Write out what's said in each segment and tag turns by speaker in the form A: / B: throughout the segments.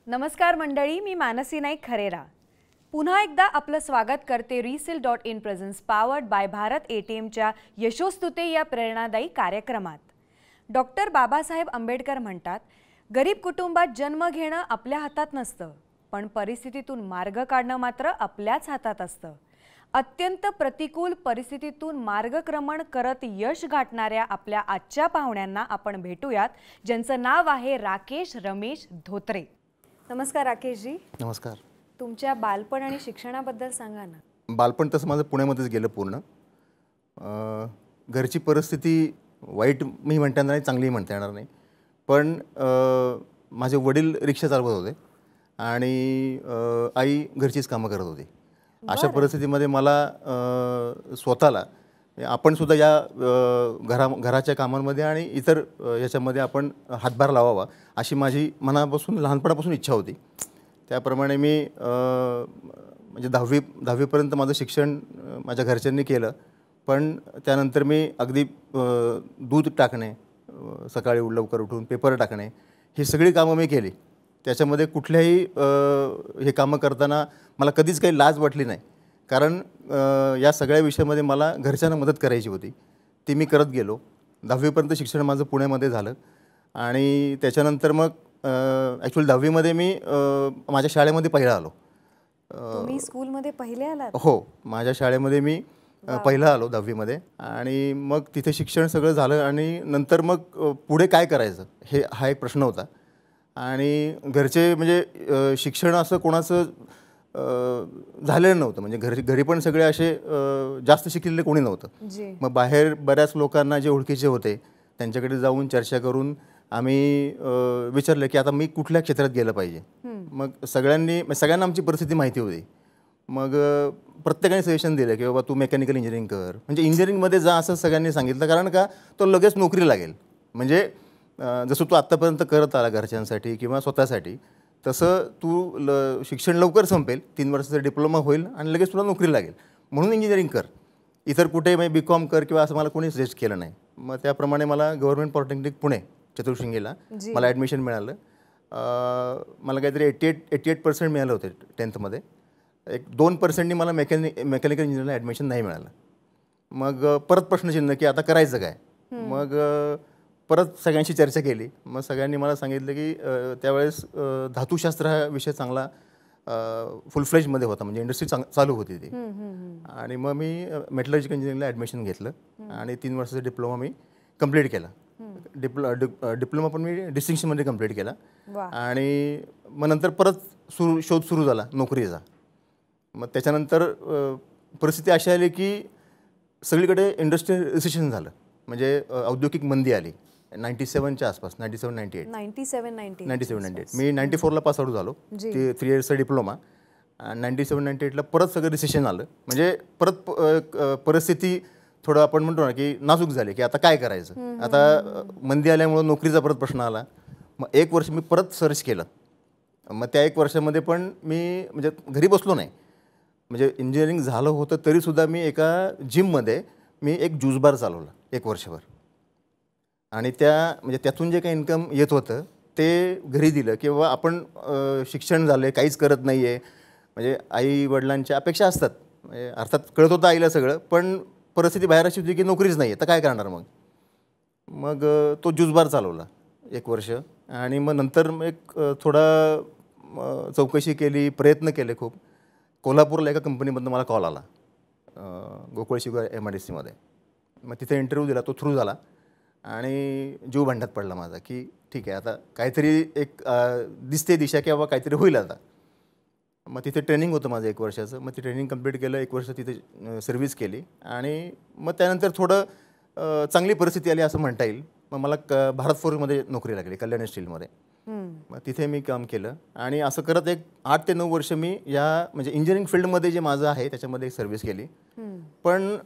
A: नमस्कार मंडळी, मी मानसी नाईक खरेरा पुन्हा एकदा आपलं स्वागत करते resale.in प्रेझेंस पावर्ड बाय भारत ATMच्या यशोस्तुते या प्रेरणादायी कार्यक्रमात। डॉक्टर बाबासाहेब आंबेडकर म्हणतात, गरीब कुटुंबात जन्म घेणं आपल्या हातात नसतं, पण परिस्थितीतून मार्ग काढणं मात्र आपल्याच हातात असतं। अत्यंत प्रतिकूल परिस्थितीतून मार्गक्रमण करत यश गाठणाऱ्या आपल्या आजच्या पाहुण्यांना आपण भेटूयात, ज्यांचं नाव आहे राकेश रमेश धोत्रे। नमस्कार राकेश जी।
B: नमस्कार।
A: तुमच्या बालपण आणि शिक्षणाबद्दल सांगा ना।
B: बालपण तसं माझं पुण्यामध्येच गेलं पूर्ण। घरची परिस्थिती वाईट मी म्हणता नाही, चांगली म्हणता येणार नाही, पण माझे वडील रिक्षा चालवत होते आणि आई घरचीच कामं करत होती। अशा परिस्थितीमध्ये मला स्वतःला आपण सुद्धा या घराच्या कामांमध्ये आणि इतर याच्यामध्ये आपण हातभार लावावा अशी माझी मनापासून लहानपणापासून इच्छा होती। त्याप्रमाणे मी म्हणजे 10वीपर्यंत माझं शिक्षण माझ्या घरच्यांनी केलं, पण त्यानंतर मी अगदी दूध टाकणे, सकाळी लवकर उठून पेपर टाकणे, ही सगळी कामं मी केली। त्याच्यामध्ये कुठल्याही हे कामं करताना मला कधीच काही लाज वाटली नाही, कारण या सगळ्या विषयामध्ये मला घरच्यांना मदत करायची होती, ती मी करत गेलो। 10वीपर्यंत शिक्षण माझं पुण्यामध्ये झालं आणि त्याच्यानंतर मग ॲक्च्युअली 10वीमध्ये मी माझ्या शाळेमध्ये पहिला आलो।
A: तुम्ही स्कूलमध्ये पहिले आलात?
B: हो, माझ्या शाळेमध्ये मी पहिला आलो 10वीमध्ये आणि मग तिथे शिक्षण सगळं झालं आणि नंतर मग पुढे काय करायचं हा एक प्रश्न होता। आणि घरचे म्हणजे शिक्षण असं कोणाचं झालेलं नव्हतं, म्हणजे घरी पण सगळे असे जास्त शिकलेले कोणी नव्हतं। मग बाहेर बऱ्याच लोकांना जे ओळखीचे होते त्यांच्याकडे जाऊन चर्चा करून आम्ही विचारलं की आता मी कुठल्या क्षेत्रात गेलं पाहिजे। मग सगळ्यांना आमची परिस्थिती माहिती होती। मग प्रत्येकाने सजेशन दिलं की बाबा तू मेकॅनिकल इंजिनिअरिंग कर, म्हणजे इंजिनिअरिंगमध्ये जा असं सगळ्यांनी सांगितलं, कारण का तो लगेच नोकरी लागेल। म्हणजे जसं तू आत्तापर्यंत करत आला घरच्यांसाठी किंवा स्वतःसाठी, तसं तू शिक्षण लवकर संपेल, 3 वर्षाचा डिप्लोमा होईल आणि लगेच तुला नोकरी लागेल, म्हणून इंजिनिअरिंग कर, इतर कुठे म्हणजे BCom कर किंवा असं मला कोणी सजेस्ट केलं नाही। मग त्याप्रमाणे मला गव्हर्नमेंट पॉलिटेक्निक पुणे चतुर्शृंगीला मला ॲडमिशन मिळालं। मला काहीतरी 88% मिळालं होते 10thमध्ये। एक 2%नी मला मेकॅनिकल इंजिनिअरिंगला ॲडमिशन नाही मिळालं। मग परत प्रश्नचिन्ह की आता करायचं काय। मग परत सगळ्यांशी चर्चा केली। मग सगळ्यांनी मला सांगितलं की त्यावेळेस धातुशास्त्र हा विषय चांगला फुल फ्लेजमध्ये होता, म्हणजे इंडस्ट्री चालू होती ती। आणि मग मी मेटलर्जिकल इंजिनिअरिंगला ॲडमिशन घेतलं आणि 3 वर्षाचा डिप्लोमा मी कंप्लीट केला। डिप्लोमा पण मी डिस्टिंक्शनमध्ये कंप्लीट केला आणि मग नंतर परत शोध सुरू झाला नोकरीचा। मग त्याच्यानंतर परिस्थिती अशी आली की सगळीकडे इंडस्ट्रियल रिसेशन झालं, म्हणजे औद्योगिक मंदी आली 97च्या आसपास, 97-98। मी 94ला पास आउट झालो, 3 इयर्सचा डिप्लोमा। 97-98ला परत सगळं रिसेशन आलं, म्हणजे परत परिस्थिती थोडं आपण म्हणतो ना की नाजूक झाली की आता काय करायचं। आता मंदी आल्यामुळं नोकरीचा परत प्रश्न आला। मग 1 वर्ष मी परत सर्च केलं। मग त्या 1 वर्षामध्ये पण मी म्हणजे घरी बसलो नाही, म्हणजे इंजिनिअरिंग झालं होतं तरीसुद्धा मी एका जिममध्ये मी एक ज्यूस बार चालवला 1 वर्षभर आणि म्हणजे त्यातून जे काही इन्कम येत होतं ते घरी दिलं की बाबा आपण शिक्षण झालं, काहीच करत नाही आहे, म्हणजे आई वडिलांच्या अपेक्षा असतात, म्हणजे अर्थात कळत होतं आईला सगळं, पण परिस्थिती बाहेर अशी होती की नोकरीच नाही आहे, तर काय करणार। मग तो ज्यूस बार चालवला 1 वर्ष आणि मग नंतर एक थोडा चौकशी केली, प्रयत्न केले खूप। कोल्हापूरला एका कंपनीमधून मला कॉल आला, गोकुळ शुगर MIDCमध्ये। मग तिथे इंटरव्ह्यू दिला, तो थ्रू झाला आणि जीव भांड्यात पडला माझा की ठीक आहे, आता काहीतरी एक दिसते दिशा की बाबा काहीतरी होईल आता। मग तिथे ट्रेनिंग होतं माझं 1 वर्षाचं। मग ती ट्रेनिंग कंप्लीट केलं, 1 वर्ष तिथे सर्व्हिस केली आणि मग त्यानंतर थोडं चांगली परिस्थिती आली असं म्हणता येईल। मग मला भारत फोर्जमध्ये नोकरी लागली, कल्याण स्टीलमध्ये। मग तिथे मी काम केलं आणि असं करत एक 8 ते 9 वर्ष मी या म्हणजे इंजिनिअरिंग फील्डमध्ये जे माझं आहे त्याच्यामध्ये एक सर्व्हिस केली। पण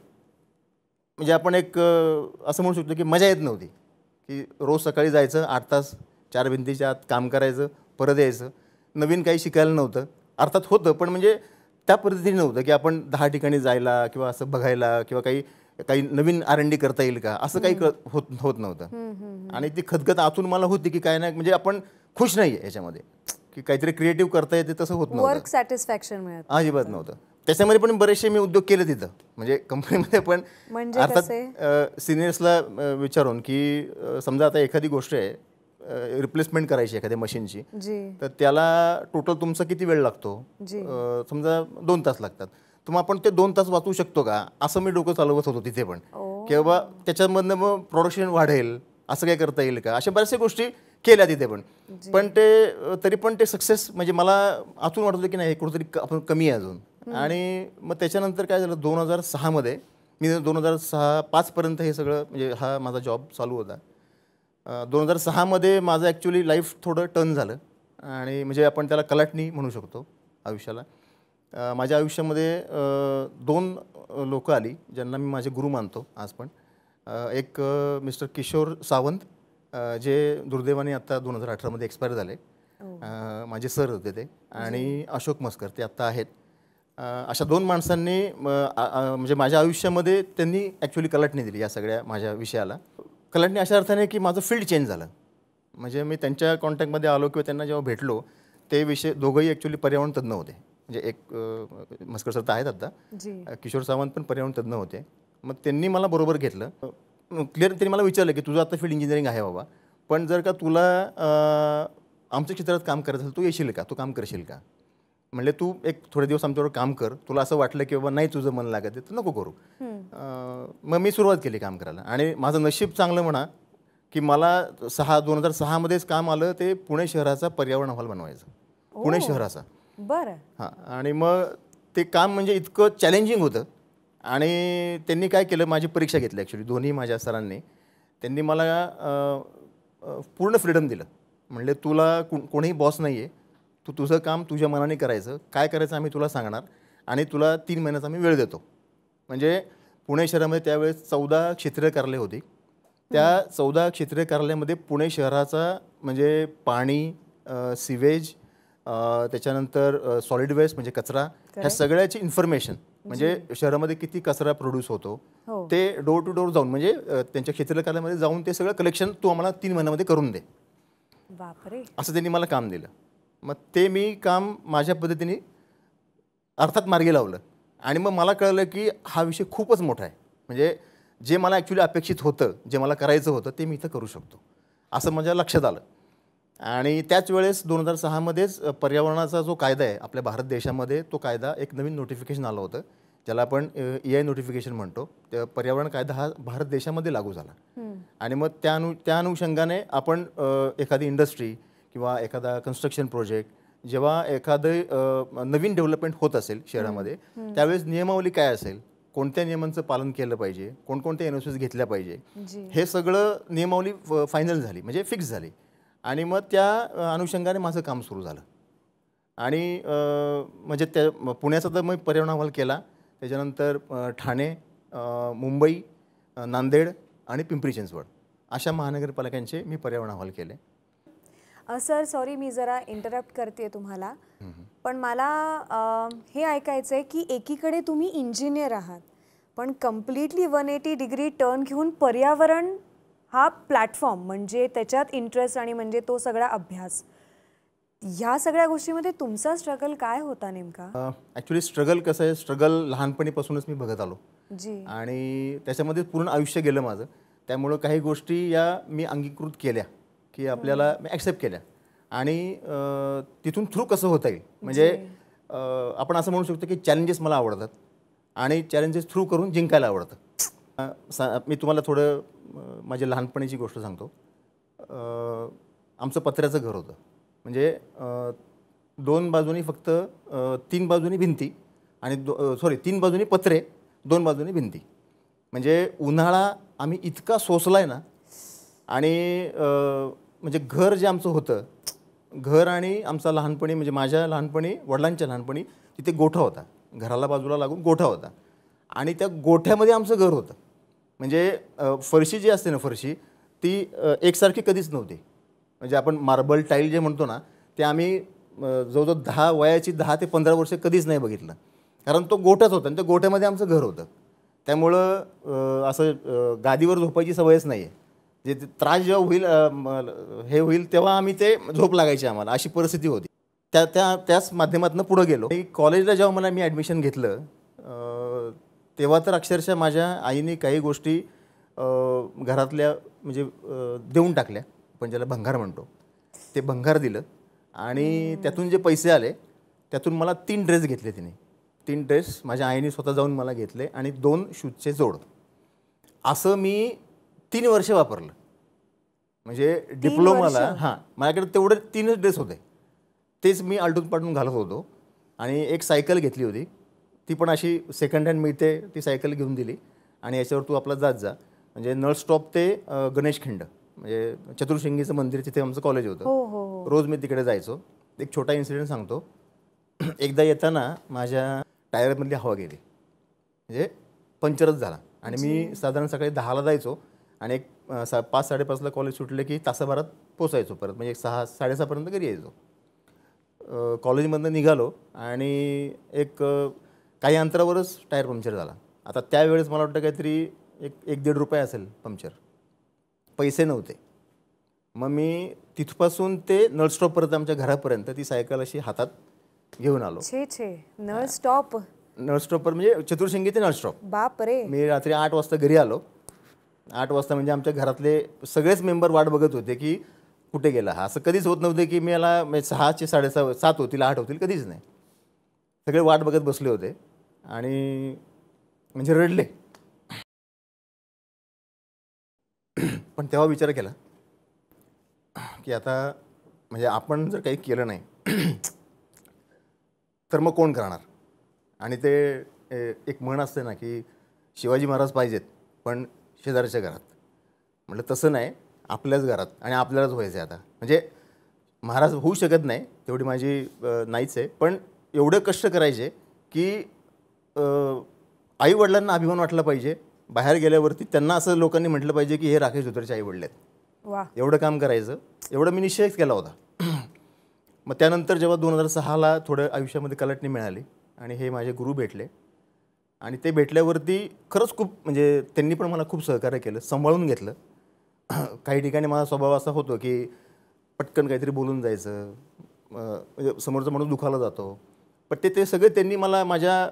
B: म्हणजे आपण एक असं म्हणू शकतो की मजा येत नव्हती, की रोज सकाळी जायचं, 8 तास 4 भिंतीच्या आत काम करायचं, परत यायचं, नवीन काही शिकायला नव्हतं। अर्थात होतं, पण म्हणजे त्या पद्धतीने नव्हतं की आपण 10 ठिकाणी जायला किंवा असं बघायला किंवा काही नवीन R&D करता येईल का, असं काही होत नव्हतं। आणि ती खदखद आतून मला होती की काय नाही, म्हणजे आपण खुश नाही आहे याच्यामध्ये, की काहीतरी क्रिएटिव्ह करता येते तसं होत नव्हतं.
C: वर्क सॅटिस्फॅक्शन मिळत
B: अजिबात नव्हतं. त्याच्यामध्ये पण बरेचसे मी उद्योग केले तिथं, म्हणजे कंपनीमध्ये पण.
C: म्हणजे
B: अर्थात सिनियर्सला विचारून की समजा आता एखादी गोष्ट आहे, रिप्लेसमेंट करायची एखाद्या मशीनची, तर त्याला टोटल तुमचा किती वेळ लागतो, समजा 2 तास लागतात, तर मग आपण ते 2 तास वाचवू शकतो का, असं मी डोकं चालवत होतो तिथे पण. किंवा त्याच्यामधनं मग प्रोडक्शन वाढेल असं काय करता येईल का, अशा बऱ्याचशा गोष्टी केल्या तिथे पण. पण ते तरी पण ते सक्सेस म्हणजे मला आतून वाटत होतं की नाही कुठंतरी आपण कमी आहे अजून. आणि मग त्याच्यानंतर काय झालं, 2006 मध्ये मी 2005 पर्यंत हे सगळं म्हणजे हा माझा जॉब चालू होता. 2006 मध्ये माझं ॲक्च्युली लाईफ थोडं टर्न झालं आणि म्हणजे आपण त्याला कलाटणी म्हणू शकतो आयुष्याला. माझ्या आयुष्यामध्ये 2 लोकं आली ज्यांना मी माझे गुरु मानतो आज पण. एक मिस्टर किशोर सावंत, जे दुर्दैवाने आता 2018 मध्ये एक्सपायर झाले, माझे सर होते ते. आणि अशोक मस्कर, ते आत्ता आहेत. अशा 2 माणसांनी म्हणजे माझ्या आयुष्यामध्ये त्यांनी ॲक्च्युली कलाटणी दिली या सगळ्या माझ्या विषयाला. कलाटणी अशा अर्थाने की माझं फील्ड चेंज झालं. म्हणजे मी त्यांच्या कॉन्टॅक्टमध्ये आलो किंवा त्यांना जेव्हा भेटलो, ते विषय दोघंही ॲक्च्युली पर्यावरण तज्ज्ञ होते. म्हणजे एक मस्कर सर तर आहेत आता, किशोर सावंत पण पर्यावरण तज्ज्ञ होते. मग त्यांनी मला बरोबर घेतलं. क्लिअर त्यांनी मला विचारलं की तुझं आता फील्ड इंजिनिअरिंग आहे बाबा, पण जर का तुला आमच्या क्षेत्रात काम करायचं असेल तू येशील का, तू काम करशील का. म्हणले तू एक थोडे दिवस आमच्याबरोबर काम कर, तुला असं वाटलं की बाबा नाही तुझं मन लागत तर नको करू. मग मी सुरुवात केली काम करायला. आणि माझं नशीब चांगलं म्हणा की मला 2006 मध्येच काम आलं, ते पुणे शहराचा पर्यावरण अहवाल बनवायचं, पुणे शहराचा.
C: बरं.
B: हां. आणि मग ते काम म्हणजे इतकं चॅलेंजिंग होतं. आणि त्यांनी काय केलं, माझी परीक्षा घेतली ॲक्च्युली दोन्ही माझ्या सरांनी. त्यांनी मला पूर्ण फ्रीडम दिलं. म्हणले तुला कोणीही बॉस नाही आहे, तू तुझं काम तुझ्या मनाने करायचं, काय करायचं आम्ही तुला सांगणार आणि तुला 3 महिन्याचा आम्ही वेळ देतो. म्हणजे पुणे शहरामध्ये त्यावेळेस 14 क्षेत्रीय कार्यालय होती. त्या 14 क्षेत्रीय कार्यालयामध्ये पुणे शहराचा म्हणजे पाणी, सिवेज, त्याच्यानंतर सॉलिड वेस्ट म्हणजे कचरा, ह्या सगळ्याची इन्फॉर्मेशन, म्हणजे शहरामध्ये किती कचरा प्रोड्यूस होतो ते डोर टू डोर जाऊन, म्हणजे त्यांच्या क्षेत्रीय कार्यालयामध्ये जाऊन ते सगळं कलेक्शन तू आम्हाला 3 महिन्यामध्ये करून दे.
C: बापरे.
B: असं त्यांनी मला काम दिलं. मग ते मी काम माझ्या पद्धतीने अर्थात मार्गी लावलं. आणि मग मला कळलं की हा विषय खूपच मोठा आहे. म्हणजे जे मला ॲक्च्युली अपेक्षित होतं, जे मला करायचं होतं ते मी इथं करू शकतो, असं माझ्या लक्षात आलं. आणि त्याच वेळेस 2006 मध्येच पर्यावरणाचा जो कायदा आहे आपल्या भारत देशामध्ये, तो कायदा एक नवीन नोटिफिकेशन आलं होतं, ज्याला आपण EI नोटिफिकेशन म्हणतो. ते पर्यावरण कायदा हा भारत देशामध्ये लागू झाला. आणि मग त्या अनुषंगाने आपण एखादी इंडस्ट्री किंवा एखादा कन्स्ट्रक्शन प्रोजेक्ट, जेव्हा एखादं नवीन डेव्हलपमेंट होत असेल शहरामध्ये, त्यावेळेस नियमावली काय असेल, कोणत्या नियमांचं पालन केलं पाहिजे, कोणकोणत्या NOCs घेतल्या पाहिजे, हे सगळं नियमावली फायनल झाली, म्हणजे फिक्स झाली. आणि मग त्या अनुषंगाने माझं काम सुरू झालं. आणि म्हणजे त्या पुण्याचा तर मी पर्यावरण अहवाल केला. त्याच्यानंतर ठाणे, मुंबई, नांदेड आणि पिंपरी चिंचवड अशा महानगरपालिकांचे मी पर्यावरण अहवाल केले.
C: सर सॉरी मी जरा इंटरप्ट करते तुम्हाला, पण मला हे ऐकायचं आहे की एकीकडे तुम्ही इंजिनियर आहात, पण कम्प्लिटली 180 डिग्री टर्न घेऊन पर्यावरण हा प्लॅटफॉर्म, म्हणजे त्याच्यात इंटरेस्ट आणि म्हणजे तो सगळा अभ्यास, ह्या सगळ्या गोष्टीमध्ये तुमचा स्ट्रगल काय होता नेमका?
B: ॲक्च्युली स्ट्रगल कसं आहे, स्ट्रगल लहानपणीपासूनच मी बघत आलो
C: जी,
B: आणि त्याच्यामध्ये पूर्ण आयुष्य गेलं माझं. त्यामुळं काही गोष्टी या मी अंगीकृत केल्या की आपल्याला मी ॲक्सेप्ट केल्या. आणि तिथून थ्रू कसं होता येईल, म्हणजे आपण असं म्हणू शकतो की चॅलेंजेस मला आवडतात आणि चॅलेंजेस थ्रू करून जिंकायला आवडतं. मी तुम्हाला थोडं माझ्या लहानपणीची गोष्ट सांगतो. आमचं पत्र्याचं घर होतं. म्हणजे 2 बाजूनी फक्त 3 बाजूनी भिंती आणि 3 बाजूनी पत्रे, 2 बाजूनी भिंती. म्हणजे उन्हाळा आम्ही इतका सोसला आहे ना. आणि म्हणजे घर जे आमचं होतं, घर आणि आमचा लहानपणी म्हणजे माझ्या लहानपणी, वडिलांच्या लहानपणी तिथे गोठा होता, घराला बाजूला लागून गोठा होता. आणि त्या गोठ्यामध्ये आमचं घर होतं. म्हणजे फरशी जी असते ना, फरशी ती एकसारखी कधीच नव्हती. म्हणजे आपण मार्बल टाईल जे म्हणतो ना, ते आम्ही जवळजवळ वयाची 10 ते 15 वर्ष कधीच नाही बघितलं, कारण तो गोठाच होता आणि त्या गोठ्यामध्ये आमचं घर होतं. त्यामुळं असं गादीवर झोपायची सवयच नाही आहे. जे त्रास जेव्हा होईल हे होईल तेव्हा आम्ही ते झोप लागायची आम्हाला, अशी परिस्थिती होती. त्याच माध्यमातून पुढे गेलो. कॉलेजला जेव्हा मी ॲडमिशन घेतलं तेव्हा तर अक्षरशः माझ्या आईने काही गोष्टी घरातल्या म्हणजे देऊन टाकल्या, पण ज्याला भंगार म्हणतो ते भंगार दिलं. आणि त्यातून जे पैसे आले त्यातून मला 3 ड्रेस घेतले तिने. 3 ड्रेस माझ्या आईने स्वतः जाऊन मला घेतले आणि 2 शूजचे जोड. असं मी 3 वर्ष वापरलं. म्हणजे डिप्लोमाला माझ्याकडे तेवढे 3च ड्रेस होते, तेच मी आलटून पालटून घालत होतो. आणि एक सायकल घेतली होती, ती पण अशी सेकंड हँड मिळते, ती सायकल घेऊन दिली आणि याच्यावर तू आपला जात जा. म्हणजे नळ स्टॉप ते गणेशखिंड म्हणजे चतुर्शिंगीचं मंदिर, तिथे आमचं कॉलेज होतं. रोज मी तिकडे जायचो. एक छोटा इन्सिडेंट सांगतो. एकदा येताना माझ्या टायरमधली हवा गेली, म्हणजे पंक्चरच झाला. आणि मी साधारण सकाळी 10ला जायचो आणि एक 5-5:30ला कॉलेज सुटले की तासाभरात पोचायचो परत, म्हणजे 6-6:30पर्यंत घरी यायचो. कॉलेजमधनं निघालो आणि एक काही अंतरावरच टायर पंक्चर झाला. आता त्यावेळेस मला वाटतं काहीतरी 1-1.5 रुपये असेल पंक्चर, पैसे नव्हते. मग मी तिथपासून ते नळ स्टॉपपर्यंत आमच्या घरापर्यंत ती सायकल अशी हातात घेऊन आलो.
C: नळ स्टॉप
B: म्हणजे चतुर्शिंगी ते नळ स्टॉप.
C: बापरे. मी
B: रात्री 8 वाजता घरी आलो. 8 वाजता म्हणजे आमच्या घरातले सगळेच मेंबर वाट बघत होते की कुठे गेला हा. असं कधीच होत नव्हते की मी याला 6चे 6:30 7 होतील 8 होतील, कधीच नाही. सगळे वाट बघत बसले होते आणि म्हणजे रडले. पण तेव्हा विचार केला की आता म्हणजे आपण जर काही केलं नाही तर मग कोण करणार. आणि ते एक म्हण असते ना की शिवाजी महाराज पाहिजेत पण शेजारच्या घरात. म्हटलं तसं नाही, आपल्याच घरात आणि आपल्यालाच व्हायचं आहे आता. म्हणजे महाराज होऊ शकत नाही तेवढी माझी नाहीच आहे, पण एवढे कष्ट करायचे की आईवडिलांना अभिमान वाटला पाहिजे. बाहेर गेल्यावरती त्यांना असं लोकांनी म्हटलं पाहिजे की हे राकेश धोत्रेचे आईवडील आहेत. एवढं काम करायचं, एवढं मी निश्चयच केला होता. मग त्यानंतर जेव्हा 2006ला थोडं आयुष्यामध्ये कलाटणी मिळाली आणि हे माझे गुरु भेटले आणि ते भेटल्यावरती खरंच खूप म्हणजे त्यांनी पण मला खूप सहकार्य केलं, सांभाळून घेतलं. काही ठिकाणी माझा स्वभाव असा होतो की पटकन काहीतरी बोलून जायचं, म्हणजे समोरचा माणूस दुखावला जातो. पण ते सगळे त्यांनी मला माझ्या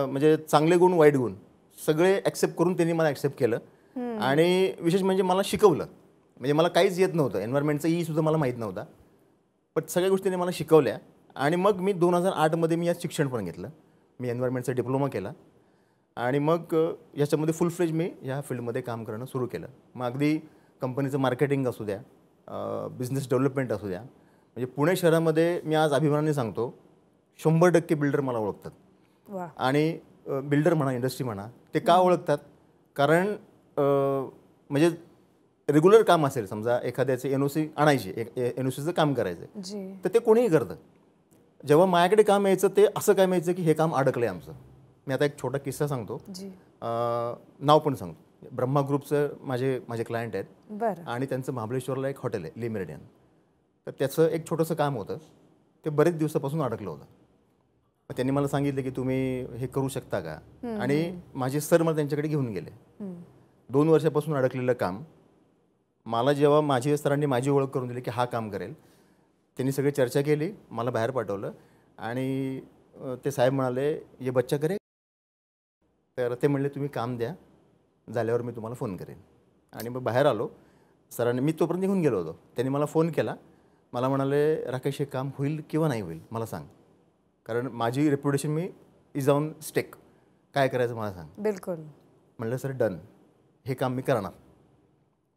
B: म्हणजे चांगले गुण वाईट गुण सगळे ॲक्सेप्ट करून त्यांनी मला ॲक्सेप्ट केलं. आणि विशेष म्हणजे मला शिकवलं. म्हणजे मला काहीच येत नव्हतं, एन्व्हायरमेंटचा सुद्धा मला माहीत नव्हता, पण सगळ्या गोष्टी त्यांनी मला शिकवल्या. आणि मग मी 2008मध्ये मी यात शिक्षण पण घेतलं. मी एन्व्हायरमेंटचा डिप्लोमा केला आणि मग याच्यामध्ये फुल फ्लेज मी या फील्डमध्ये काम करणं सुरू केलं. मग अगदी कंपनीचं मार्केटिंग असू द्या, बिझनेस डेव्हलपमेंट असू द्या. म्हणजे पुणे शहरामध्ये मी आज अभिमानाने सांगतो 100% बिल्डर मला ओळखतात. आणि बिल्डर म्हणा, इंडस्ट्री म्हणा, ते का ओळखतात? कारण म्हणजे रेग्युलर काम असेल, समजा एखाद्याचे NOC आणायचे, NOCचं काम करायचं, तर ते कोणीही करतं. जेव्हा माझ्याकडे काम यायचं ते असं काय यायचं की हे काम अडकलं आहे आमचं. मी आता एक छोटा किस्सा सांगतो, नाव पण सांगतो. ब्रह्मा ग्रुपचं माझे क्लायंट आहेत आणि त्यांचं महाबळेश्वरला एक हॉटेल आहे, ली मेरिडियन. तर त्याचं एक छोटंसं काम होतं, ते बरेच दिवसापासून अडकलं होतं. मग त्यांनी मला सांगितलं की तुम्ही हे करू शकता का? आणि माझे सर मला त्यांच्याकडे घेऊन गेले. 2 वर्षापासून अडकलेलं काम मला जेव्हा माझ्या सरांनी माझी ओळख करून दिली की हा काम करेल, त्यांनी सगळी चर्चा केली, मला बाहेर पाठवलं आणि ते साहेब म्हणाले ये बच्चा करे. तर ते म्हणले तुम्ही काम द्या, झाल्यावर मी तुम्हाला फोन करेन. आणि मग बाहेर आलो. सरांनी, मी तोपर्यंत निघून गेलो होतो, त्यांनी मला फोन केला. मला म्हणाले राकेश हे काम होईल किंवा नाही होईल मला सांग, कारण माझी रेप्युटेशन मी इज ऑन स्टेक, काय करायचं मला सांग.
C: बिलकुल.
B: म्हणलं सर डन, हे काम मी करणार.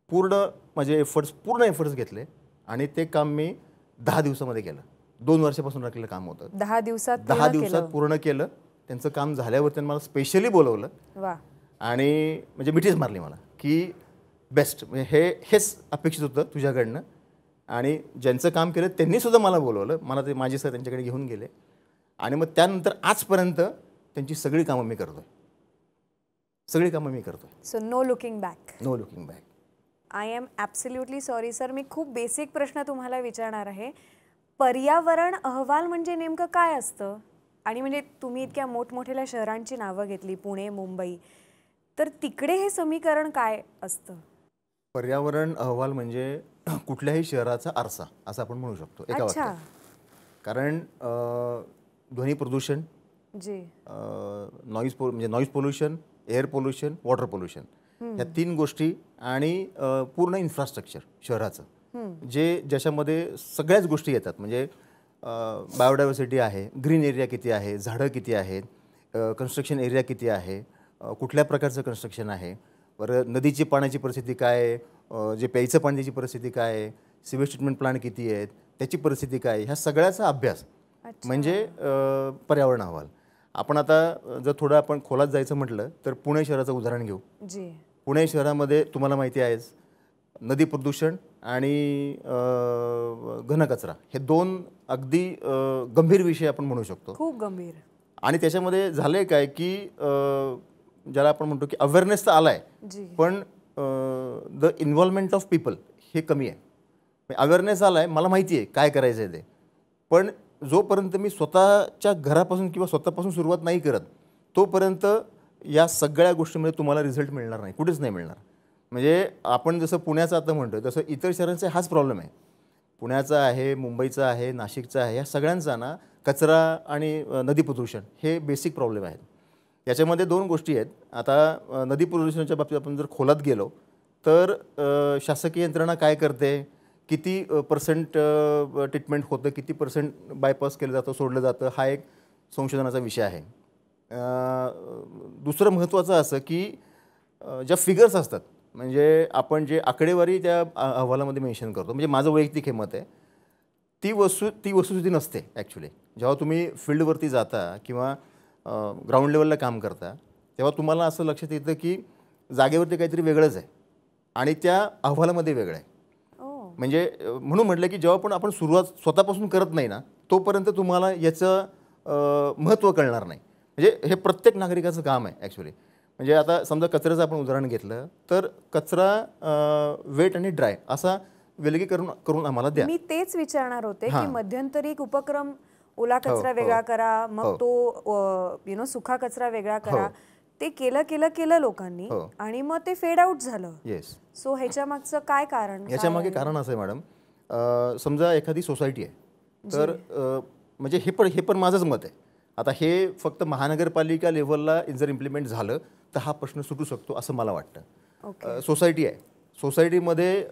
B: माझे पूर्ण एफर्ट्स घेतले आणि ते काम मी 10 दिवसामध्ये केलं. 2 वर्षापासून राखलेलं काम होतं.
C: 10 दिवसात
B: पूर्ण केलं. त्यांचं काम झाल्यावर त्यांनी मला स्पेशली बोलवलं आणि म्हणजे मिठीच मारली मला की बेस्ट, म्हणजे हेच अपेक्षित होतं तुझ्याकडनं. आणि ज्यांचं काम केलं त्यांनीसुद्धा मला बोलवलं. मला ते माझे सर त्यांच्याकडे घेऊन गेले आणि मग त्यानंतर आजपर्यंत त्यांची सगळी कामं मी करतोय.
C: So no looking back. I am absolutely sorry sir, मी खूप बेसिक प्रश्न तुम्हाला विचारणार आहे. पर्यावरण अहवाल म्हणजे नेमकं काय असतं? आणि म्हणजे तुम्ही इतक्या मोठमोठ्या शहरांची नावं घेतली, पुणे, मुंबई, तर तिकडे हे समीकरण काय असतं?
B: पर्यावरण अहवाल म्हणजे कुठल्याही शहराचा आरसा असं आपण म्हणू शकतो एका वाक्यात. कारण ध्वनी प्रदूषण,
C: जी
B: म्हणजे noise pollution, air pollution, water pollution, ह्या 3 गोष्टी आणि पूर्ण इन्फ्रास्ट्रक्चर शहराचं ज्याच्यामध्ये सगळ्याच गोष्टी येतात. म्हणजे बायोडायव्हर्सिटी आहे, ग्रीन एरिया किती आहे, झाडं किती आहेत, कन्स्ट्रक्शन एरिया किती आहे, कुठल्या प्रकारचं कन्स्ट्रक्शन आहे, बरं नदीची पाण्याची परिस्थिती काय आहे, जे प्यायचं पाण्याची परिस्थिती काय आहे, सिवेज ट्रीटमेंट प्लांट किती आहेत, त्याची परिस्थिती काय आहे, ह्या सगळ्याचा अभ्यास म्हणजे पर्यावरण अहवाल. आपण आता जर थोडं आपण खोलात जायचं म्हटलं तर पुणे शहराचं उदाहरण घेऊ.
C: जी
B: पुणे शहरामध्ये तुम्हाला माहिती आहेच नदी प्रदूषण आणि घनकचरा हे 2 अगदी गंभीर विषय आपण म्हणू शकतो.
C: खूप गंभीर.
B: आणि त्याच्यामध्ये झालंय काय की ज्याला आपण म्हणतो की अवेअरनेस तर आलाय, पण द इन्व्हॉल्वमेंट ऑफ पीपल हे कमी आहे. अवेअरनेस आलाय, मला माहिती आहे काय करायचं आहे ते, पण जोपर्यंत मी स्वतःच्या घरापासून किंवा स्वतःपासून सुरुवात नाही करत तोपर्यंत या सगळ्या गोष्टींमध्ये तुम्हाला रिझल्ट मिळणार नाही, कुठेच नाही मिळणार. म्हणजे आपण जसं पुण्याचं आता म्हणतोय तसं इतर शहरांचा हाच प्रॉब्लेम आहे. पुण्याचा आहे, मुंबईचा आहे, नाशिकचा आहे, या सगळ्यांचा ना कचरा आणि नदी प्रदूषण हे बेसिक प्रॉब्लेम आहेत. याच्यामध्ये 2 गोष्टी आहेत. आता नदी प्रदूषणाच्या बाबतीत आपण जर खोलात गेलो तर शासकीय यंत्रणा काय करते, किती % ट्रीटमेंट होतं, किती % बायपास केलं जातं, सोडलं जातं, हा एक संशोधनाचा विषय आहे. दुसरं महत्त्वाचं असं की ज्या फिगर्स असतात, म्हणजे आपण जे आकडेवारी त्या अहवालामध्ये मेन्शन करतो, म्हणजे माझं वैयक्तिक हे मत आहे, ती वस्तुस्थिती नसते ॲक्च्युली. जेव्हा तुम्ही फील्डवरती जाता किंवा ग्राउंड लेवलला काम करता तेव्हा तुम्हाला असं लक्षात येतं की जागेवरती काहीतरी वेगळंच आहे आणि त्या अहवालामध्ये वेगळं आहे. म्हणजे म्हणून म्हटलं की जेव्हा पण आपण सुरुवात स्वतःपासून करत नाही ना तोपर्यंत तुम्हाला याचं महत्त्व कळणार नाही. म्हणजे हे प्रत्येक नागरिकाचं काम आहे ॲक्च्युली. म्हणजे आता समजा कचऱ्याचं आपण उदाहरण घेतलं तर कचरा वेट आणि ड्राय असा विलगीकरण करून आम्हाला द्या.
C: मी तेच विचारणार होते की मध्यंतरी एक उपक्रम ओला कचरा वेगळा करा, मग तो सुखा कचरा वेगळा करा, ते केलं लोकांनी आणि मग ते फेड आउट झालं.
B: येस.
C: सो ह्याच्या मागचं काय कारण?
B: याच्या मागे कारण असं आहे मॅडम, समजा एखादी सोसायटी आहे तर म्हणजे हे पण माझंच मत आहे. आता हे फक्त महानगरपालिका लेव्हलला जर इम्प्लिमेंट झालं तर हा प्रश्न सुटू शकतो असं मला वाटतं. सोसायटी आहे, सोसायटीमध्ये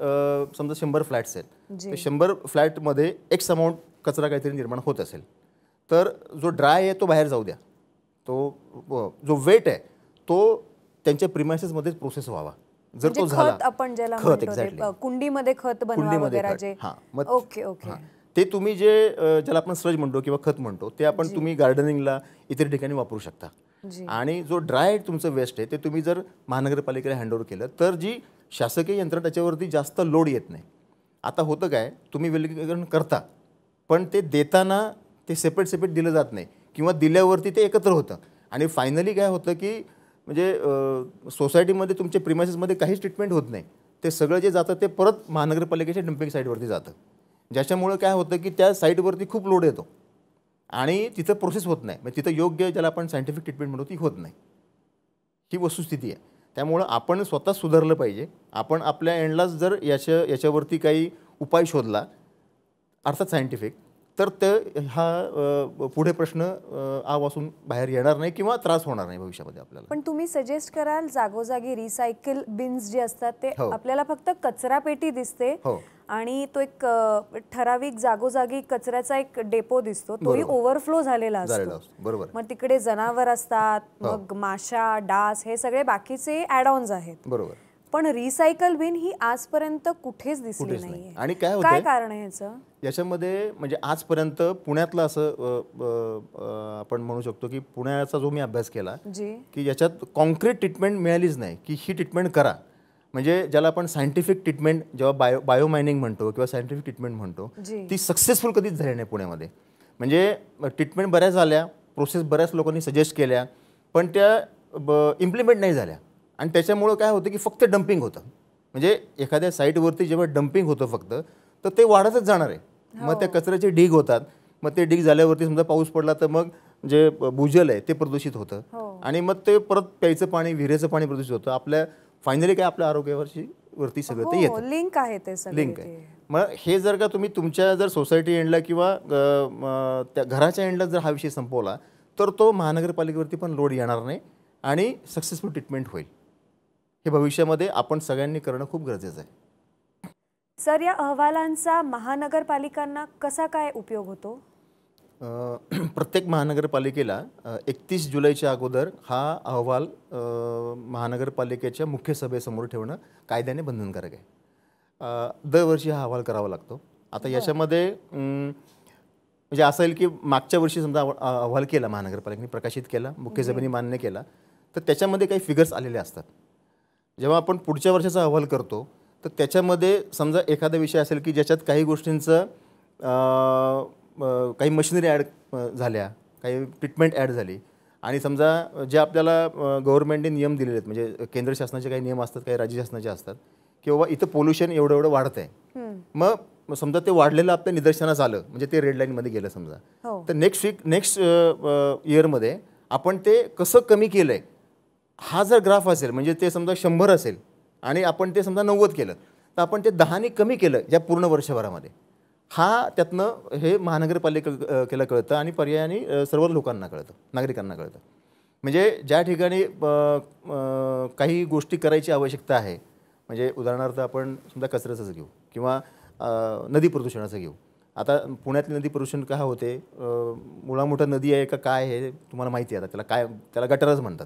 B: समजा 100 फ्लॅट्स आहेत, तर 100 फ्लॅटमध्ये एक्स अमाऊंट कचरा काहीतरी निर्माण होत असेल तर जो ड्राय आहे तो बाहेर जाऊ द्या, तो जो वेट आहे तो त्यांच्या प्रिमायसेसमध्येच प्रोसेस व्हावा. जर तो झाला
C: आपण ज्याला कुंडीमध्ये खत बनवा वगैरे, ओके ओके,
B: ते तुम्ही जे ज्याला आपण स्लज म्हणतो किंवा खत म्हणतो ते आपण तुम्ही गार्डनिंगला इतर ठिकाणी वापरू शकता. आणि जो ड्राय तुमचं वेस्ट आहे ते तुम्ही जर महानगरपालिकेला हँडओव्हर केलं तर जी शासकीय यंत्रणा त्याच्यावरती जास्त लोड येत नाही. आता होतं काय, तुम्ही विलगीकरण करता पण ते देताना ते सेपरेट दिलं जात नाही किंवा दिल्यावरती ते एकत्र होतं आणि फायनली काय होतं की म्हणजे सोसायटीमध्ये तुमच्या प्रिमायसेसमध्ये काहीच ट्रीटमेंट होत नाही. ते सगळं जे जातं ते परत महानगरपालिकेच्या डम्पिंग साईटवरती जातं, ज्याच्यामुळं काय होतं की त्या साईटवरती खूप लोड येतो आणि तिथं प्रोसेस होत नाही. म्हणजे तिथं योग्य ज्याला आपण सायंटिफिक ट्रीटमेंट म्हणतो ती होत नाही. ही वस्तुस्थिती आहे. त्यामुळं आपण स्वतः सुधारलं पाहिजे. आपण आपल्या एंडलाच जर याच्यावरती काही उपाय शोधला अर्थात सायंटिफिक, तर ते हा पुढे प्रश्न आवासून बाहेर येणार नाही किंवा त्रास होणार नाही भविष्यामध्ये आपल्याला.
C: पण तुम्ही सजेस्ट कराल जागोजागी रिसायकल बिन्स जे असतात ते आपल्याला फक्त कचरा पेटी दिसते आणि तो एक ठराविक जागोजागी कचऱ्याचा एक डेपो दिसतो, तोही ओव्हरफ्लो झालेला असतो.
B: बरोबर.
C: मग तिकडे जनावर असतात, मग माशा, डास, हे सगळे बाकीचे ॲड ऑन्स आहेत.
B: बरोबर.
C: पण रिसायकल बिन ही आजपर्यंत कुठेच दिसली नाहीये.
B: आणि काय
C: कारण आहे ह्याचं?
B: याच्यामध्ये म्हणजे आजपर्यंत पुण्यातलं असं आपण म्हणू शकतो की पुण्याचा जो मी अभ्यास केला की याच्यात कॉन्क्रीट ट्रीटमेंट मिळालीच नाही की ही ट्रीटमेंट करा. म्हणजे ज्याला आपण सायंटिफिक ट्रीटमेंट जेव्हा बायो मायनिंग म्हणतो किंवा सायंटिफिक ट्रीटमेंट म्हणतो ती सक्सेसफुल कधीच झाली नाही पुण्यामध्ये. म्हणजे ट्रीटमेंट बऱ्याच झाल्या, प्रोसेस बऱ्याच लोकांनी सजेस्ट केल्या, पण त्या इम्प्लिमेंट नाही झाल्या आणि त्याच्यामुळं काय होतं की फक्त डम्पिंग होतं. म्हणजे एखाद्या साईटवरती जेव्हा डम्पिंग होतं फक्त तर ते वाढतच जाणार आहे. मग त्या कचऱ्याचे ढीग होतात, मग ते ढीग झाल्यावरती समजा पाऊस पडला तर मग जे भूजल आहे ते प्रदूषित होतं आणि मग ते परत प्यायचं पाणी, विहिरेचं पाणी प्रदूषित होतं, आपल्या फायनली काय आपल्या आरोग्यावरती सगळं ते येतं.
C: लिंक आहे ते सगळे
B: लिंक आहे. मग हे जर का तुम्ही तुमच्या जर सोसायटी एंडला किंवा त्या घराच्या एंडला जर हा विषय संपवला तर तो महानगरपालिकेवरती पण लोड येणार नाही आणि सक्सेसफुल ट्रीटमेंट होईल. हे भविष्यामध्ये आपण सगळ्यांनी करणं खूप गरजेचं आहे.
C: सर, या अहवालांचा महानगरपालिकांना कसा काय उपयोग होतो?
B: प्रत्येक महानगरपालिकेला 31 जुलैच्या अगोदर हा अहवाल महानगरपालिकेच्या मुख्य सभेसमोर ठेवणं कायद्याने बंधनकारक आहे. दरवर्षी हा अहवाल करावा लागतो. आता याच्यामध्ये म्हणजे असं येईल की मागच्या वर्षी समजा अहवाल केला महानगरपालिकेने, प्रकाशित केला, मुख्य सभेने मान्य केला, तर त्याच्यामध्ये काही फिगर्स आलेले असतात. जेव्हा आपण पुढच्या वर्षाचा अहवाल करतो तर त्याच्यामध्ये समजा एखादा विषय असेल की ज्याच्यात काही गोष्टींचं काही मशिनरी ॲड झाल्या, काही ट्रीटमेंट ॲड झाली आणि समजा जे आपल्याला गव्हर्नमेंटने नियम दिलेले आहेत, म्हणजे केंद्र शासनाचे काही नियम असतात, काही राज्य शासनाचे असतात, की बाबा इथं पोल्युशन एवढं एवढं वाढतं आहे. मग समजा ते वाढलेलं आपल्या निदर्शनास आलं, म्हणजे ते रेड लाईनमध्ये गेलं समजा, तर नेक्स्ट इयरमध्ये आपण ते कसं कमी केलं आहे हा जर ग्राफ असेल, म्हणजे ते समजा 100 असेल आणि आपण ते समजा 90 केलं, तर आपण ते 10ने कमी केलं या पूर्ण वर्षभरामध्ये, हा त्यातनं हे महानगरपालिकेला कळतं आणि पर्यायाने सर्व लोकांना कळतं, नागरिकांना कळतं. म्हणजे ज्या ठिकाणी काही गोष्टी करायची आवश्यकता आहे, म्हणजे उदाहरणार्थ आपण समजा कचऱ्याचंच घेऊ किंवा नदी प्रदूषणाचं घेऊ. आता पुण्यातली नदी प्रदूषण काय होते, मुळामोठा नदी आहे का काय हे तुम्हाला माहिती आहे. आता त्याला गटारच म्हणतात.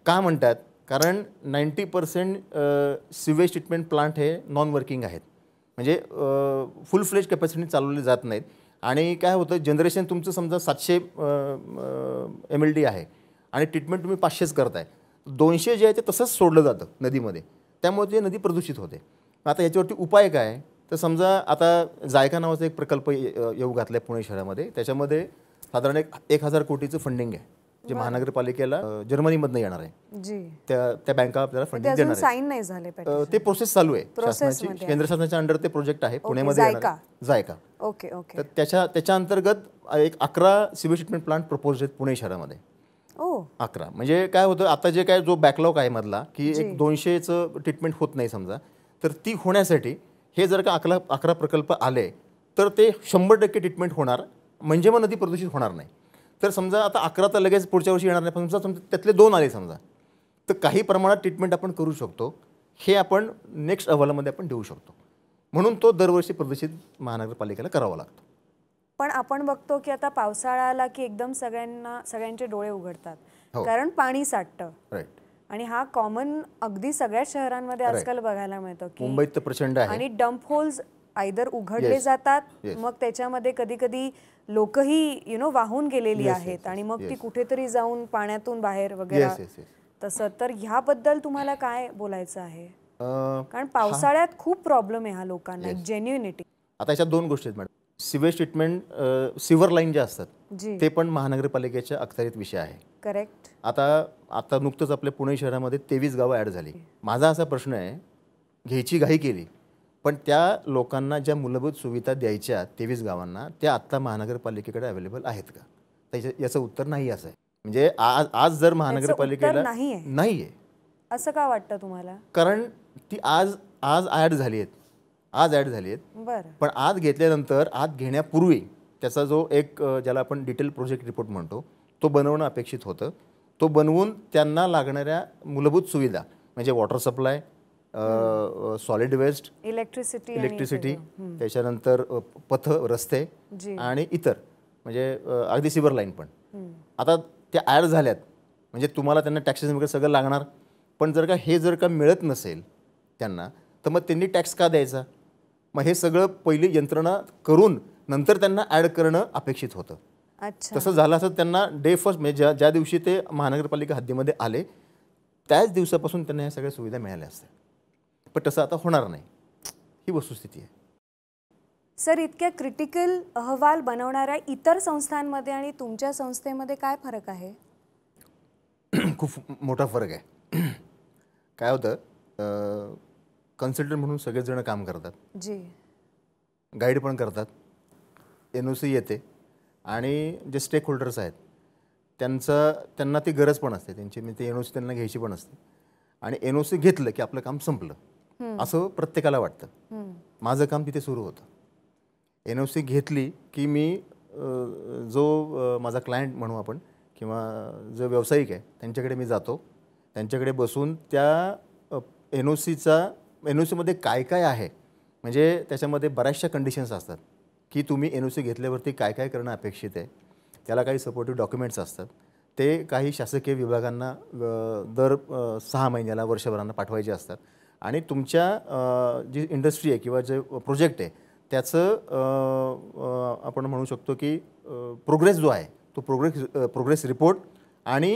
B: का म्हणतात? कारण 90% सिवेज ट्रीटमेंट प्लांट हे नॉन वर्किंग आहेत, म्हणजे फुल फ्लेज कॅपॅसिटीने चालवले जात नाहीत. आणि काय होतं, जनरेशन तुमचं समजा 700 MLD आहे आणि ट्रीटमेंट तुम्ही 500च करताय, 200 जे आहे ते तसंच सोडलं जातं नदीमध्ये, त्यामुळे ते नदी प्रदूषित होते. आता याच्यावरती उपाय काय? तर समजा आता जायका नावाचा एक प्रकल्प येऊ घातला आहे पुणे शहरामध्ये. त्याच्यामध्ये साधारण 1000 कोटीचं फंडिंग आहे, जे महानगरपालिकेला जर्मनीमधनं येणार आहे. त्या बँका आपल्याला फंडिंग देणार
C: साइन नाही झाले,
B: ते प्रोसेस चालू आहे शासनाची, केंद्र शासनाच्या अंडर ते प्रोजेक्ट आहे पुण्यामध्ये जायका.
C: ओके.
B: तर त्याच्या अंतर्गत एक 11 सिवेज ट्रीटमेंट प्लांट प्रपोज आहेत पुणे शहरामध्ये. 11 म्हणजे काय होतं, आता जे काय जो बॅकलॉग आहे मधला, की एक 200चं ट्रीटमेंट होत नाही समजा, तर ती होण्यासाठी हे जर का 11 प्रकल्प आले तर ते 100% ट्रीटमेंट होणार, म्हणजे मग नदी प्रदूषित होणार नाही. तर समजा आता 11 तर लगेच पुढच्या वर्षी येणार नाही, पण समजा त्यातले 2 आले समजा, तर काही प्रमाणात ट्रीटमेंट आपण करू शकतो. हे आपण नेक्स्ट अहवालामध्ये आपण देऊ शकतो. म्हणून तो दरवर्षी प्रदूषित महानगरपालिकेला करावा लागतो.
C: पण आपण बघतो की आता पावसाळा आला की एकदम सगळ्यांचे डोळे उघडतात, कारण पाणी साठतं.
B: राईट.
C: आणि हा कॉमन अगदी सगळ्या शहरांमध्ये आजकाल बघायला मिळतो की
B: मुंबईत तर प्रचंड आहे.
C: आणि डम्प होल्स आयदर उघडले जातात, मग त्याच्यामध्ये कधी कधी लोकही वाहून गेलेली आहेत आणि मग ती कुठेतरी जाऊन पाण्यातून बाहेर वगैरे तसं. तर ह्याबद्दल तुम्हाला काय बोलायचं आहे? कारण पावसाळ्यात खूप प्रॉब्लेम आहे हा लोकांना, जेन्युइनिटी.
B: आता याच्यात 2 गोष्टी आहेत मॅडम. सिवेज ट्रीटमेंट, सिव्हर लाईन जे असतात ते पण महानगरपालिकेच्या अखत्यारीत विषय आहे.
C: करेक्ट.
B: आता नुकतंच आपल्या पुणे शहरामध्ये 23 गावं ॲड झाली. माझा असा प्रश्न आहे, घ्यायची घाई केली, पण त्या लोकांना ज्या मूलभूत सुविधा द्यायच्या 23 गावांना, त्या आत्ता महानगरपालिकेकडे अवेलेबल आहेत का? याचं उत्तर नाही असं आहे. म्हणजे आज जर महानगरपालिकेला नाही आहे
C: असं का वाटतं तुम्हाला?
B: कारण ती आज ॲड झाली आहेत,
C: बरं.
B: पण आज घेतल्यानंतर, आज घेण्यापूर्वी त्याचा जो एक ज्याला आपण डिटेल प्रोजेक्ट रिपोर्ट म्हणतो, तो बनवणं अपेक्षित होतं. तो बनवून त्यांना लागणाऱ्या मूलभूत सुविधा, म्हणजे water supply, solid waste, electricity, त्याच्यानंतर पथ रस्ते आणि इतर, म्हणजे अगदी सिव्हर लाईन पण आता त्या ॲड झाल्यात. म्हणजे तुम्हाला त्यांना टॅक्सेस वगैरे सगळं लागणार, पण जर का मिळत नसेल त्यांना, तर मग त्यांनी टॅक्स का द्यायचा? मग हे सगळं पहिली यंत्रणा करून नंतर त्यांना ॲड करणं अपेक्षित होतं. तसं झालं असं त्यांना डे फर्स्ट, म्हणजे ज्या दिवशी ते महानगरपालिका हद्दीमध्ये आले त्याच दिवसापासून त्यांना ह्या सगळ्या सुविधा मिळाल्या असत्या. पण तसं आता होणार नाही, ही वस्तुस्थिती आहे.
C: सर, इतक्या क्रिटिकल अहवाल बनवणाऱ्या इतर संस्थांमध्ये आणि तुमच्या संस्थेमध्ये काय फरक आहे?
B: खूप मोठा फरक आहे. काय होतं, कन्सल्टंट म्हणून सगळेच जण काम करतात, गाईड पण करतात, NOC येते आणि जे स्टेक होल्डर्स आहेत त्यांना ती गरज पण असते त्यांची, म्हणजे ते NOC त्यांना घ्यायची पण असते. आणि NOC घेतलं की आपलं काम संपलं असं प्रत्येकाला वाटतं. माझं काम तिथे सुरू होतं. NOC घेतली की मी जो माझा क्लायंट म्हणू आपण किंवा जो व्यावसायिक आहे त्यांच्याकडे मी जातो. त्यांच्याकडे बसून त्या NOCमध्ये काय काय आहे, म्हणजे त्याच्यामध्ये बऱ्याचशा कंडिशन्स असतात की तुम्ही NOC घेतल्यावरती काय काय करणं अपेक्षित आहे. त्याला काही सपोर्टिव्ह डॉक्युमेंट्स असतात. ते काही शासकीय विभागांना दर 6 महिन्याला वर्षभरांना पाठवायचे असतात आणि तुमच्या जी इंडस्ट्री आहे किंवा जे प्रोजेक्ट आहे त्याचं आपण म्हणू शकतो की प्रोग्रेस जो आहे तो प्रोग्रेस रिपोर्ट आणि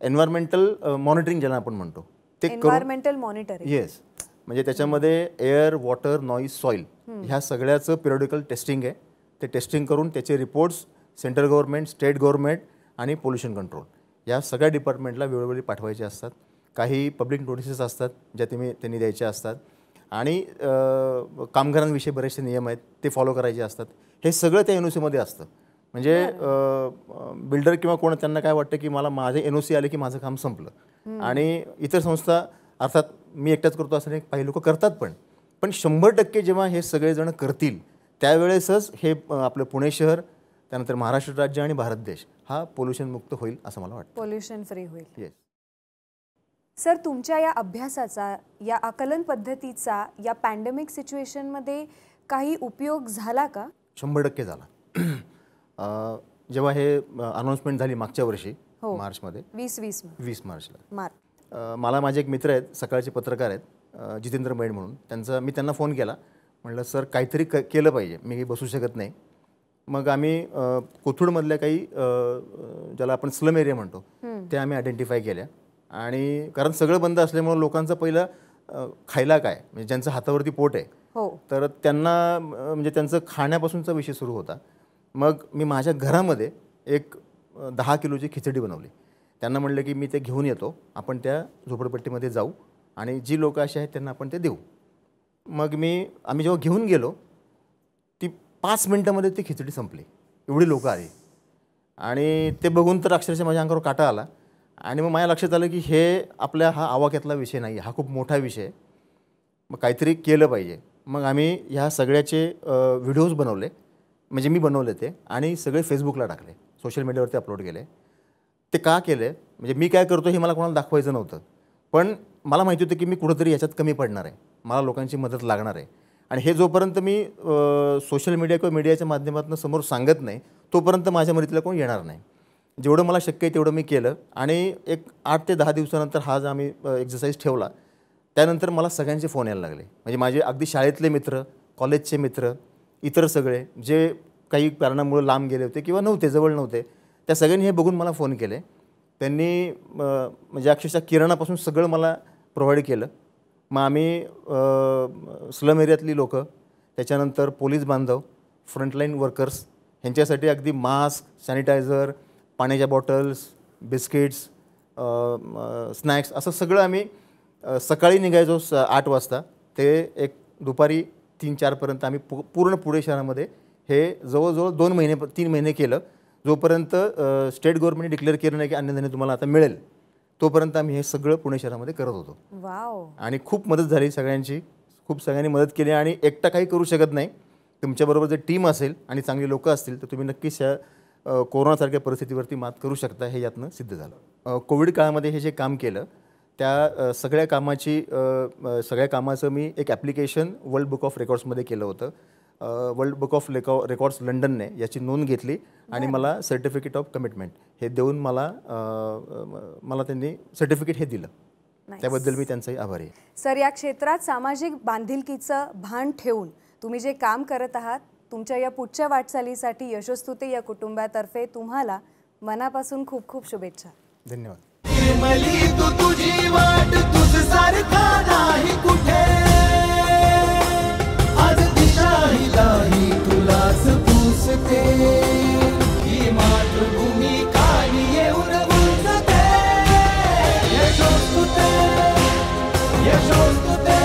B: एन्व्हायरमेंटल मॉनिटरिंग ज्याला आपण म्हणतो ते
C: एन्व्हायरमेंटल मॉनिटरिंग.
B: येस, म्हणजे त्याच्यामध्ये एअर, वॉटर, नॉईज, सॉईल ह्या सगळ्याचं पिरियडिकल टेस्टिंग आहे. ते टेस्टिंग करून त्याचे reports central government, state government आणि पोल्युशन कंट्रोल या सगळ्या डिपार्टमेंटला वेळोवेळी पाठवायचे असतात. काही पब्लिक नोटिसेस असतात ज्या त्यांनी द्यायच्या असतात आणि कामगारांविषयी बरेचसे नियम आहेत ते फॉलो करायचे असतात. हे सगळं त्या NOCमध्ये असतं. म्हणजे बिल्डर किंवा कोण त्यांना काय वाटतं की मला माझे NOC आले की माझं काम संपलं आणि इतर संस्था अर्थात मी एकटाच करतो असं नाही, काही लोक करतात पण 100% जेव्हा हे सगळेजण करतील त्यावेळेसच हे आपलं पुणे शहर, त्यानंतर महाराष्ट्र राज्य आणि भारत देश हा पोल्युशन मुक्त होईल असं मला वाटतं.
C: पोल्युशन फ्री होईल.
B: येस
C: सर, तुमच्या या अभ्यासाचा, या आकलन पद्धतीचा या पॅन्डेमिक सिच्युएशनमध्ये काही उपयोग झाला का?
B: 100% झाला. जेव्हा हे अनाउन्समेंट झाली मागच्या वर्षी मार्चमध्ये 20 मार्चला, मला माझे एक मित्र आहेत, सकाळचे पत्रकार आहेत, जितेंद्र मैड म्हणून, मी त्यांना फोन केला. म्हटलं सर काहीतरी केलं पाहिजे, मी काही बसू शकत नाही. मग आम्ही कोथरूडमधल्या काही ज्याला आपण स्लम एरिया म्हणतो ते आम्ही आयडेंटिफाय केल्या आणि कारण सगळं बंद असल्यामुळे लोकांचं पहिलं खायला काय, म्हणजे ज्यांचं हातावरती पोट आहे तर त्यांना म्हणजे त्यांचं खाण्यापासूनचा विषय सुरू होता. मग मी माझ्या घरामध्ये एक 10 किलोची खिचडी बनवली. त्यांना म्हटलं की मी ते घेऊन येतो, आपण त्या झोपडपट्टीमध्ये जाऊ आणि जी लोक अशी आहेत त्यांना आपण ते देऊ. मग आम्ही जेव्हा घेऊन गेलो ती 5 मिनिटामध्ये ती खिचडी संपली, एवढी लोक आली आणि ते बघून तर अक्षरशः माझ्या अंगावर काटा आला. आणि मग माझ्या लक्षात आलं की हे आपल्या हा आवाक्यातला विषय नाही, हा खूप मोठा विषय आहे, मग काहीतरी केलं पाहिजे. मग आम्ही ह्या सगळ्याचे व्हिडिओज बनवले, म्हणजे मी बनवले ते आणि सगळे फेसबुकला टाकले, सोशल मीडियावरती अपलोड केले. ते का केले, म्हणजे मी काय करतो हे मला कोणाला दाखवायचं नव्हतं, पण मला माहिती होतं की मी कुठंतरी याच्यात कमी पडणार आहे, मला लोकांची मदत लागणार आहे. आणि हे जोपर्यंत मी सोशल मीडिया किंवा मीडियाच्या माध्यमातून समोर सांगत नाही तोपर्यंत माझ्या मदतीला कोण येणार नाही. जेवढं मला शक्य आहे तेवढं मी केलं आणि एक 8 ते 10 दिवसानंतर हा जो आम्ही एक्सरसाइज ठेवला त्यानंतर मला सगळ्यांचे फोन यायला लागले. म्हणजे माझे अगदी शाळेतले मित्र, कॉलेजचे मित्र, इतर सगळे जे काही कारणामुळे लांब गेले होते किंवा नव्हते, जवळ नव्हते, त्या सगळ्यांनी हे बघून मला फोन केले. त्यांनी म्हणजे अक्षरशः किराणापासून सगळं मला प्रोव्हाइड केलं. मग आम्ही स्लम एरियातली लोकं, त्याच्यानंतर पोलीस बांधव, फ्रंटलाईन वर्कर्स ह्यांच्यासाठी अगदी मास्क, सॅनिटायझर, पाण्याच्या बॉटल्स, बिस्किट्स, स्नॅक्स असं सगळं आम्ही सकाळी निघायचो 8 वाजता ते एक दुपारी 3-4पर्यंत आम्ही पूर्ण पुणे शहरामध्ये हे जवळजवळ 3 महिने केलं. जोपर्यंत स्टेट गव्हर्नमेंटने डिक्लेअर केलं नाही की अन्नधान्य तुम्हाला आता मिळेल तोपर्यंत आम्ही हे सगळं पुणे शहरामध्ये करत होतो.
C: वाव.
B: आणि खूप मदत झाली सगळ्यांची, खूप सगळ्यांनी मदत केली. आणि एकटा काही करू शकत नाही, तुमच्याबरोबर जर टीम असेल आणि चांगली लोक असतील तर तुम्ही नक्कीच ह्या कोरोनासारख्या परिस्थितीवरती मात करू शकता, हे यातनं सिद्ध झालं. कोविड काळामध्ये हे जे काम केलं त्या सगळ्या कामाचं मी एक ॲप्लिकेशन वर्ल्ड बुक ऑफ रेकॉर्ड्समध्ये केलं होतं. वर्ल्ड बुक ऑफ रेकॉर्ड्स लंडनने याची नोंद घेतली आणि मला सर्टिफिकेट ऑफ कमिटमेंट हे देऊन मला त्यांनी सर्टिफिकेट हे दिलं. त्याबद्दल मी त्यांचाही आभारी आहे.
C: सर, या क्षेत्रात सामाजिक बांधिलकीचं भान ठेवून तुम्ही जे काम करत आहात, तुमच्या या पुढच्या वाटचालीसाठी यशोस्तुते या कुटुंबातर्फे तुम्हाला मनापासून खूप खूप शुभेच्छा.
B: धन्यवाद.
D: तुझी वाट तुझसारखा नाही कुठे, आज दिशाही तुलाच पुसते, ही मातृभूमी काळी येऊन गुंजते. यशोस्तुते, यशोस्तुते.